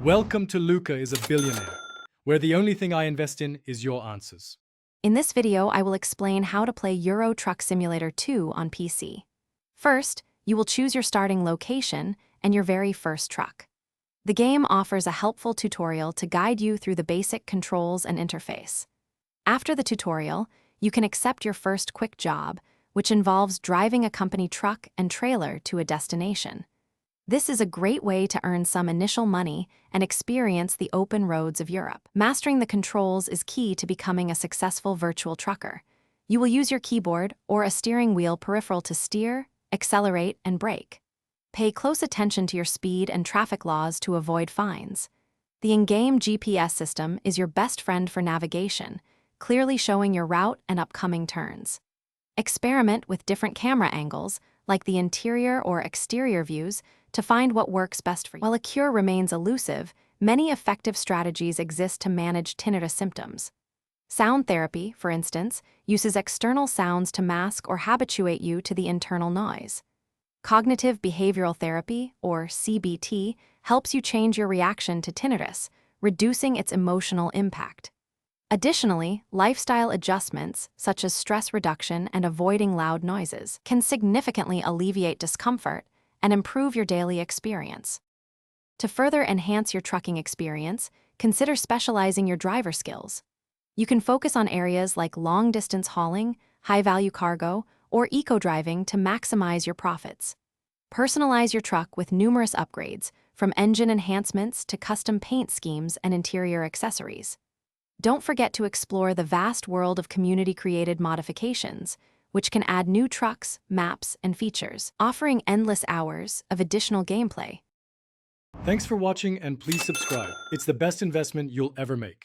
Welcome to Luca is a Billionaire, where the only thing I invest in is your answers. In this video, I will explain how to play Euro Truck Simulator 2 on PC. First, you will choose your starting location and your very first truck. The game offers a helpful tutorial to guide you through the basic controls and interface. After the tutorial, you can accept your first quick job, which involves driving a company truck and trailer to a destination. This is a great way to earn some initial money and experience the open roads of Europe. Mastering the controls is key to becoming a successful virtual trucker. You will use your keyboard or a steering wheel peripheral to steer, accelerate, and brake. Pay close attention to your speed and traffic laws to avoid fines. The in-game GPS system is your best friend for navigation, clearly showing your route and upcoming turns. Experiment with different camera angles, like the interior or exterior views, to find what works best for you. While a cure remains elusive, many effective strategies exist to manage tinnitus symptoms. Sound therapy, for instance, uses external sounds to mask or habituate you to the internal noise. Cognitive behavioral therapy, or CBT, helps you change your reaction to tinnitus, reducing its emotional impact. Additionally, lifestyle adjustments, such as stress reduction and avoiding loud noises, can significantly alleviate discomfort and improve your daily experience. To further enhance your trucking experience, consider specializing your driver skills. You can focus on areas like long-distance hauling, high-value cargo, or eco-driving to maximize your profits. Personalize your truck with numerous upgrades, from engine enhancements to custom paint schemes and interior accessories. Don't forget to explore the vast world of community-created modifications, which can add new trucks, maps, and features, offering endless hours of additional gameplay. Thanks for watching and please subscribe. It's the best investment you'll ever make.